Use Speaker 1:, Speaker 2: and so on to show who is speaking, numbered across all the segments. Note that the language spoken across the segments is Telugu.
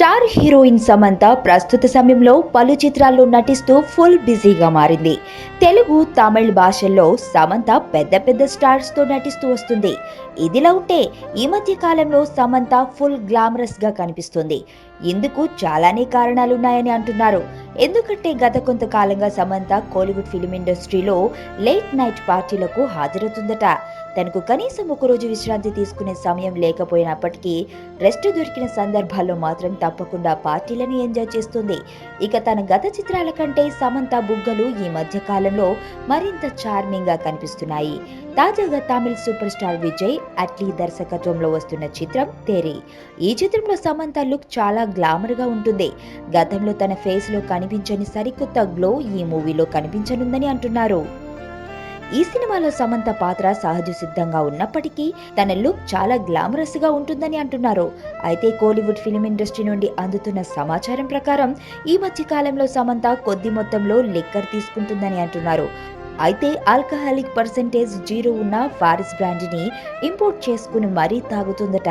Speaker 1: స్టార్ హీరోయిన్ సమంత ప్రస్తుత సమయంలో పలు చిత్రాల్లో నటిస్తూ ఫుల్ బిజీగా మారింది. తెలుగు, తమిళ్ భాషల్లో సమంత పెద్ద పెద్ద స్టార్స్ తో నటిస్తూ వస్తుంది. ఇదిలా ఉంటే ఈ మధ్య కాలంలో సమంత ఫుల్ గ్లామరస్ గా కనిపిస్తుంది. ఇందుకు చాలానే కారణాలున్నాయని అంటున్నారు. ఎందుకంటే గత కొంతకాలంగా సమంత కోలీవుడ్ ఫిలిం ఇండస్ట్రీలో లేట్ నైట్ పార్టీలకు హాజరవుతుందట. తనకు కనీసం ఒకరోజు విశ్రాంతి తీసుకునే సమయం లేకపోయినప్పటికీ రెస్ట్ దొరికిన సందర్భాల్లో మాత్రం తప్పకుండా పార్టీలను ఎంజాయ్ చేస్తుంది. ఇక తన గత చిత్రాల కంటే సమంత బుగ్గలు ఈ మధ్య కాలంలో మరింత చార్మింగ్ గా కనిపిస్తున్నాయి. తాజాగా తమిళ సూపర్ స్టార్ విజయ్ అట్లీ దర్శకత్వంలో వస్తున్న చిత్రం తేరి. ఈ చిత్రంలో సమంత లుక్ చాలా గ్లామర్ గా ఉంటుంది. గతంలో తన ఫేస్ లో కనిపించని సరికొత్త గ్లో ఈ మూవీలో కనిపించనుందని అంటున్నారు. ఈ సినిమాలో సమంత పాత్ర సహజ సిద్ధంగా ఉన్నప్పటికీ తన లుక్ చాలా గ్లామరస్ గా ఉంటుందని అంటున్నారు. అయితే కోలీవుడ్ ఫిలిం ఇండస్ట్రీ నుండి అందుతున్న సమాచారం ప్రకారం ఈ మధ్య కాలంలో సమంత కొద్ది మొత్తంలో లిక్కర్ తీసుకుంటుందని అంటున్నారు. అయితే ఆల్కహాలిక్ పర్సెంటేజ్ 0 ఉన్న ఫారిస్ బ్రాండ్ ని ఇంపోర్ట్ చేసుకుని మరీ తాగుతుందట.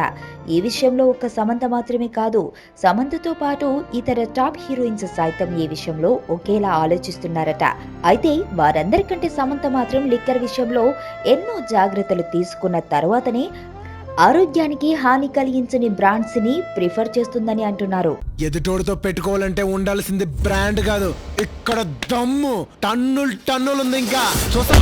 Speaker 1: ఈ విషయంలో ఒక్క సమంత మాత్రమే కాదు, సమంతతో పాటు ఇతర టాప్ హీరోయిన్స్ సైతం ఈ విషయంలో ఒకేలా ఆలోచిస్తున్నారట. అయితే వారందరికంటే సమంత మాత్రం లిక్కర్ విషయంలో ఎన్నో జాగ్రత్తలు తీసుకున్న తర్వాతనే ఆరోగ్యానికి హాని కలిగించని బ్రాండ్స్ ని ప్రిఫర్ చేస్తుందని అంటున్నారు.
Speaker 2: ఎదుటోడితో పెట్టుకోవాలంటే ఉండాల్సింది బ్రాండ్ కాదు, ఇక్కడ దమ్ము టన్నులు టన్నులు ఉంది. ఇంకా చూస్తా